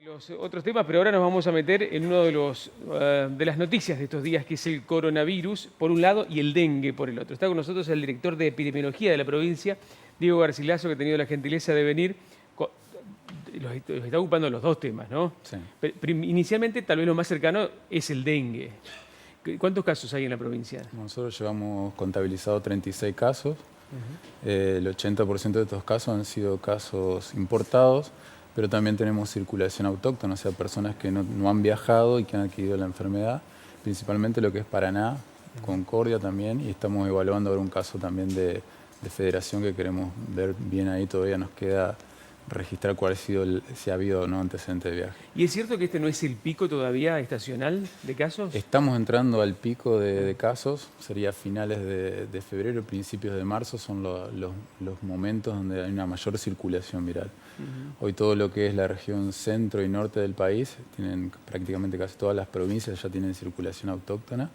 Los otros temas, pero ahora nos vamos a meter en uno de de las noticias de estos días, que es el coronavirus, por un lado, y el dengue por el otro. Está con nosotros el director de epidemiología de la provincia, Diego Garcilaso, que ha tenido la gentileza de venir. Los está ocupando los dos temas, ¿no? Sí. Inicialmente, tal vez lo más cercano es el dengue. ¿Cuántos casos hay en la provincia? Nosotros llevamos contabilizado 36 casos. El 80% de estos casos han sido casos importados, pero también tenemos circulación autóctona, o sea, personas que no han viajado y que han adquirido la enfermedad, principalmente lo que es Paraná, Concordia también, y estamos evaluando ahora un caso también de Federación que queremos ver bien ahí. Todavía nos queda registrar cuál ha sido si ha habido o no antecedente de viaje. ¿Y es cierto que este no es el pico todavía estacional de casos? Estamos entrando al pico de casos, sería finales de febrero, principios de marzo, son los momentos donde hay una mayor circulación viral. Hoy todo lo que es la región centro y norte del país, tienen prácticamente casi todas las provincias ya tienen circulación autóctona.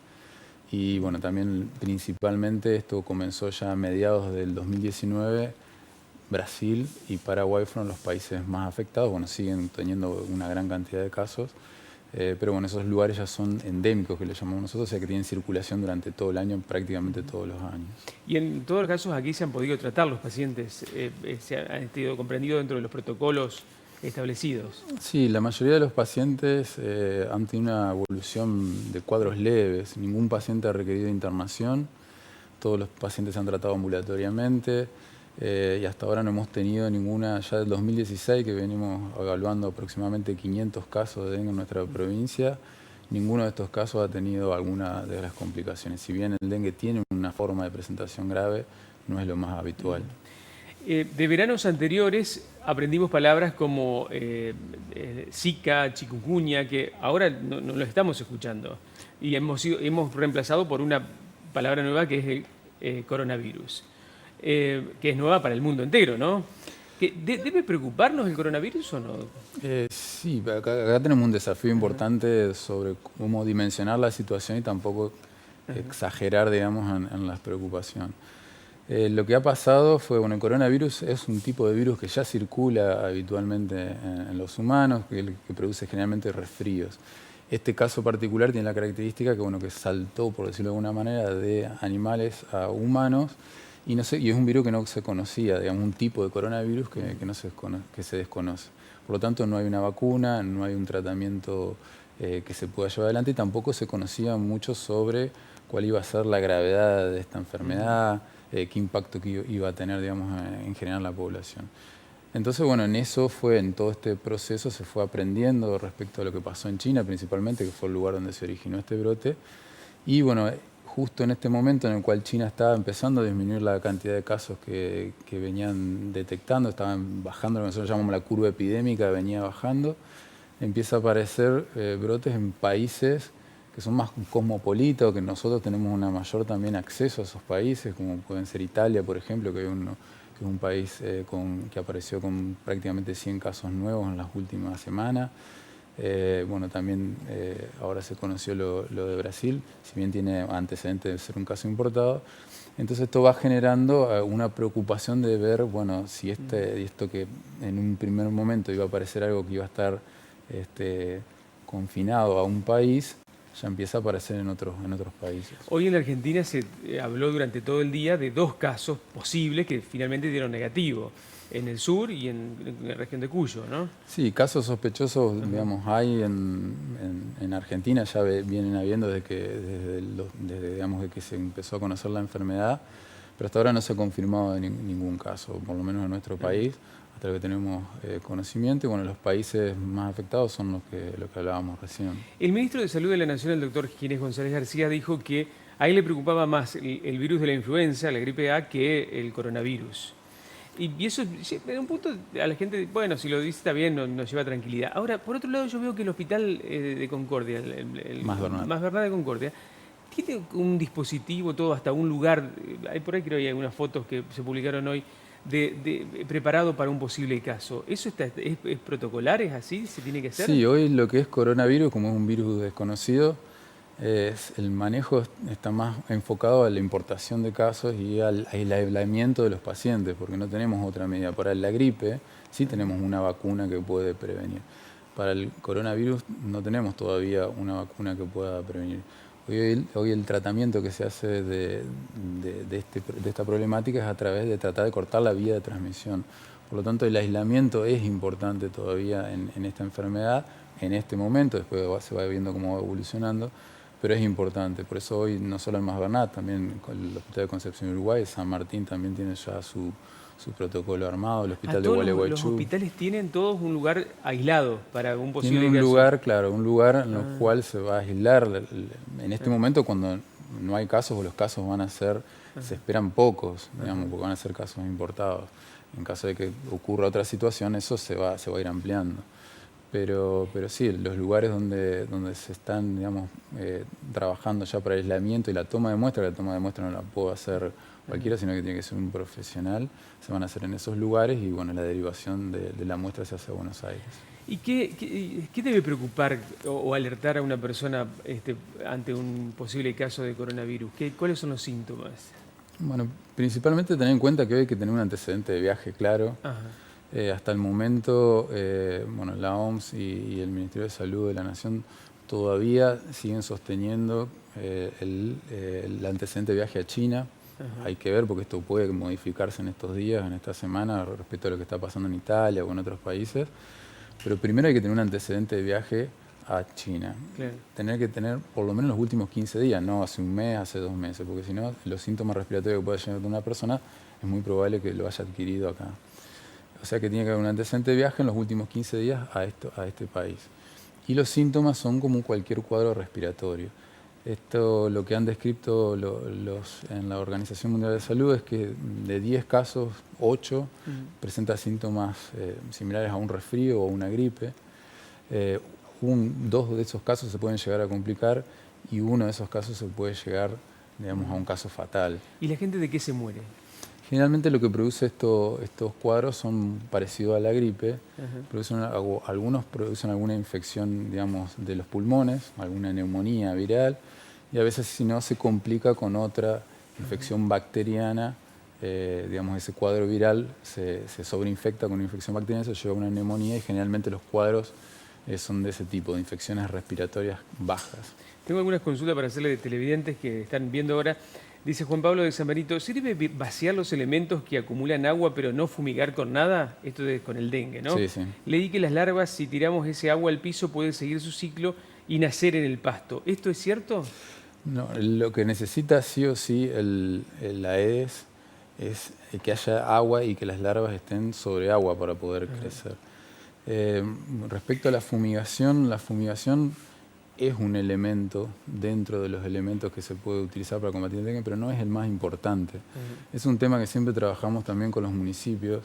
Y bueno, también principalmente esto comenzó ya a mediados del 2019, Brasil y Paraguay fueron los países más afectados. Bueno, siguen teniendo una gran cantidad de casos, pero bueno, esos lugares ya son endémicos, que le llamamos nosotros, o sea que tienen circulación durante todo el año, prácticamente todos los años. Y en todos los casos aquí se han podido tratar los pacientes, se han sido comprendidos dentro de los protocolos establecidos. Sí, la mayoría de los pacientes han tenido una evolución de cuadros leves. Ningún paciente ha requerido internación, todos los pacientes se han tratado ambulatoriamente. Y hasta ahora no hemos tenido ninguna, ya del 2016 que venimos evaluando aproximadamente 500 casos de dengue en nuestra provincia, ninguno de estos casos ha tenido alguna de las complicaciones. Si bien el dengue tiene una forma de presentación grave, no es lo más habitual. De veranos anteriores aprendimos palabras como Zika, chikungunya, que ahora no lo estamos escuchando. Y hemos reemplazado por una palabra nueva que es el coronavirus. Que es nueva para el mundo entero, ¿no? ¿Debe preocuparnos el coronavirus o no? Sí, acá tenemos un desafío importante sobre cómo dimensionar la situación y tampoco exagerar, digamos, en la preocupación. Lo que ha pasado fue, bueno, el coronavirus es un tipo de virus que ya circula habitualmente en los humanos, que produce generalmente resfríos. Este caso particular tiene la característica que, bueno, que saltó, por decirlo de alguna manera, de animales a humanos. Y es un virus que no se conocía, digamos, un tipo de coronavirus que se desconoce. Por lo tanto, no hay una vacuna, no hay un tratamiento que se pueda llevar adelante, y tampoco se conocía mucho sobre cuál iba a ser la gravedad de esta enfermedad, qué impacto que iba a tener, digamos, en general la población. Entonces, bueno, en todo este proceso se fue aprendiendo respecto a lo que pasó en China, principalmente, que fue el lugar donde se originó este brote. Y bueno, justo en este momento en el cual China estaba empezando a disminuir la cantidad de casos que venían detectando, estaban bajando, lo que nosotros llamamos la curva epidémica, venía bajando, empieza a aparecer brotes en países que son más cosmopolitas, que nosotros tenemos una mayor también acceso a esos países, como pueden ser Italia, por ejemplo, que es un país que apareció con prácticamente 100 casos nuevos en las últimas semanas. Bueno, también ahora se conoció lo de Brasil, si bien tiene antecedentes de ser un caso importado. Entonces esto va generando una preocupación de ver, bueno, si esto que en un primer momento iba a parecer algo que iba a estar confinado a un país, ya empieza a aparecer en otros países. Hoy en la Argentina se habló durante todo el día de dos casos posibles que finalmente dieron negativo, en el sur y en la región de Cuyo, ¿no? Sí, casos sospechosos, digamos, hay en Argentina, ya vienen habiendo desde digamos, de que se empezó a conocer la enfermedad, pero hasta ahora no se ha confirmado ningún caso, por lo menos en nuestro país, hasta lo que tenemos conocimiento. Y bueno, los países más afectados son los que hablábamos recién. El ministro de Salud de la Nación, el doctor Ginés González García, dijo que a él le preocupaba más el virus de la influenza, la gripe A, que el coronavirus. Y eso, en un punto, a la gente, bueno, si lo dice está bien, nos lleva tranquilidad. Ahora, por otro lado, yo veo que el hospital de Concordia, el Más Bernat de Concordia, tiene un dispositivo, todo, hasta un lugar, por ahí creo que hay algunas fotos que se publicaron hoy, preparado para un posible caso. ¿Eso es protocolar? ¿Es así? ¿Se tiene que hacer? Sí, hoy lo que es coronavirus, como es un virus desconocido, el manejo está más enfocado a la importación de casos y al aislamiento de los pacientes, porque no tenemos otra medida. Para la gripe sí tenemos una vacuna que puede prevenir. para el coronavirus no tenemos todavía una vacuna que pueda prevenir. Hoy el tratamiento que se hace de esta problemática es a través de tratar de cortar la vía de transmisión. Por lo tanto, el aislamiento es importante todavía en esta enfermedad, en este momento, después se va viendo cómo va evolucionando, pero es importante. Por eso hoy no solo el Mas Bernat, también el Hospital de Concepción Uruguay, San Martín también tiene ya su protocolo armado, el Hospital de Gualeguaychú. Los hospitales tienen todos un lugar aislado para un posible Tienen un caso. lugar, claro, un lugar en el cual se va a aislar. En este momento, cuando no hay casos o los casos van a ser, se esperan pocos, digamos, porque van a ser casos importados. En caso de que ocurra otra situación, eso se va a ir ampliando. Pero sí, los lugares donde se están, digamos, trabajando ya para aislamiento y la toma de muestra, la toma de muestra no la puedo hacer cualquiera, sino que tiene que ser un profesional, se van a hacer en esos lugares y bueno, la derivación de la muestra se hace a Buenos Aires. ¿Y qué debe preocupar o alertar a una persona ante un posible caso de coronavirus? ¿Cuáles son los síntomas? Bueno, principalmente tener en cuenta que hoy hay que tener un antecedente de viaje claro. Hasta el momento, bueno, la OMS y el Ministerio de Salud de la Nación todavía siguen sosteniendo el antecedente de viaje a China. Hay que ver porque esto puede modificarse en estos días, en esta semana, respecto a lo que está pasando en Italia o en otros países. Pero primero hay que tener un antecedente de viaje a China. Claro. Tener que tener por lo menos los últimos 15 días, no hace un mes, hace 2 meses, porque si no, los síntomas respiratorios que pueda llegar de una persona es muy probable que lo haya adquirido acá. O sea que tiene que haber un antecedente de viaje en los últimos 15 días a este país. Y los síntomas son como cualquier cuadro respiratorio. Esto, lo que han descrito en la Organización Mundial de Salud es que de 10 casos, 8 presentan síntomas similares a un resfrío o una gripe. 2 de esos casos se pueden llegar a complicar y 1 de esos casos se puede llegar, digamos, a un caso fatal. ¿Y la gente de qué se muere? Generalmente lo que produce estos cuadros son parecidos a la gripe. Algunos producen alguna infección, digamos, de los pulmones, alguna neumonía viral, y a veces si no se complica con otra infección bacteriana, digamos, ese cuadro viral se sobreinfecta con una infección bacteriana, eso lleva a una neumonía y generalmente los cuadros son de ese tipo, de infecciones respiratorias bajas. Tengo algunas consultas para hacerle de televidentes que están viendo ahora. Dice Juan Pablo de San Benito, ¿sirve vaciar los elementos que acumulan agua pero no fumigar con nada? Esto es con el dengue, ¿no? Sí, sí. Leí que las larvas, si tiramos ese agua al piso, pueden seguir su ciclo y nacer en el pasto. ¿Esto es cierto? No, lo que necesita sí o sí la Aedes es que haya agua y que las larvas estén sobre agua para poder crecer. Respecto a la fumigación es un elemento dentro de los elementos que se puede utilizar para combatir el dengue, pero no es el más importante. Es un tema que siempre trabajamos también con los municipios.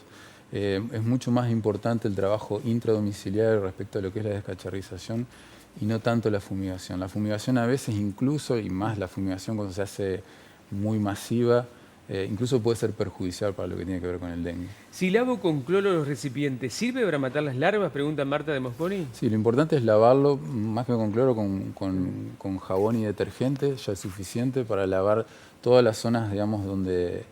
Es mucho más importante el trabajo intradomiciliario respecto a lo que es la descacharrización y no tanto la fumigación. La fumigación a veces incluso, y más la fumigación cuando se hace muy masiva, incluso puede ser perjudicial para lo que tiene que ver con el dengue. Si lavo con cloro los recipientes, ¿sirve para matar las larvas? Pregunta Marta de Mosconi. Sí, lo importante es lavarlo, más que con cloro, con jabón y detergente, ya es suficiente para lavar todas las zonas, digamos, donde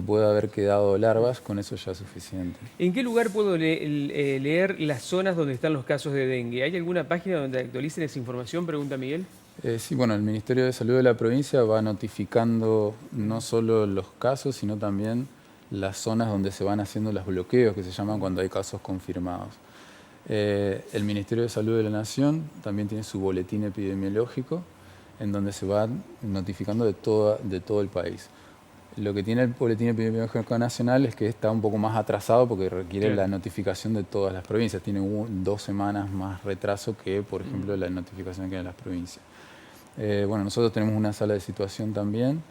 pueda haber quedado larvas, con eso ya es suficiente. ¿En qué lugar puedo leer las zonas donde están los casos de dengue? ¿Hay alguna página donde actualicen esa información? Pregunta Miguel. Sí, bueno, el Ministerio de Salud de la provincia va notificando no solo los casos, sino también las zonas donde se van haciendo los bloqueos, que se llaman cuando hay casos confirmados. El Ministerio de Salud de la Nación también tiene su boletín epidemiológico, en donde se va notificando de todo el país. Lo que tiene el boletín epidemiológico nacional es que está un poco más atrasado porque requiere la notificación de todas las provincias. Tiene 2 semanas más retraso que, por ejemplo, la notificación que hay en las provincias. Bueno, nosotros tenemos una sala de situación también,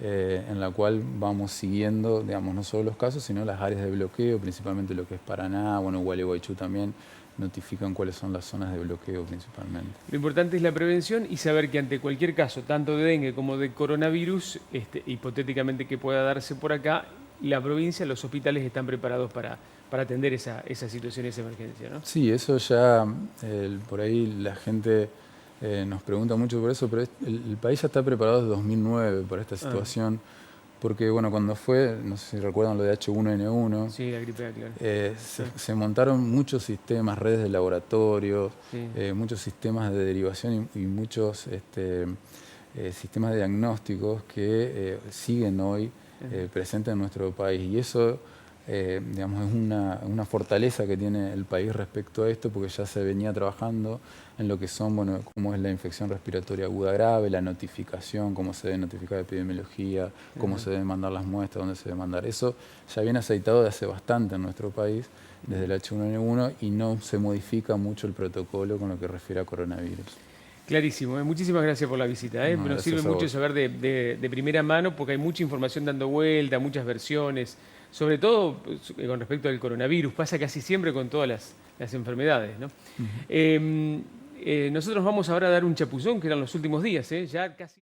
en la cual vamos siguiendo, digamos, no solo los casos, sino las áreas de bloqueo, principalmente lo que es Paraná, bueno, Gualeguaychú también notifican cuáles son las zonas de bloqueo principalmente. Lo importante es la prevención y saber que ante cualquier caso, tanto de dengue como de coronavirus, hipotéticamente que pueda darse por acá, la provincia, los hospitales están preparados para atender esa situación, esa emergencia, ¿no? Sí, eso ya, por ahí la gente nos pregunta mucho por eso, pero el país ya está preparado desde 2009 para esta situación, porque bueno, cuando fue, no sé si recuerdan lo de H1N1, Sí, la gripe A, claro. se montaron muchos sistemas, redes de laboratorios, Sí. muchos sistemas de derivación y muchos sistemas de diagnósticos que siguen hoy presentes en nuestro país. Y eso, digamos, es una fortaleza que tiene el país respecto a esto, porque ya se venía trabajando en lo que son, bueno, cómo es la infección respiratoria aguda grave, la notificación, cómo se debe notificar la epidemiología, cómo se deben mandar las muestras, dónde se debe mandar. Eso ya viene aceitado de hace bastante en nuestro país, desde el H1N1, y no se modifica mucho el protocolo con lo que refiere a coronavirus. Clarísimo, Muchísimas gracias por la visita. No, Nos sirve gracias a mucho vos. saber de primera mano porque hay mucha información dando vuelta, muchas versiones, sobre todo pues, con respecto al coronavirus. Pasa casi siempre con todas las enfermedades, ¿no? Nosotros vamos ahora a dar un chapuzón, que eran los últimos días, ya casi...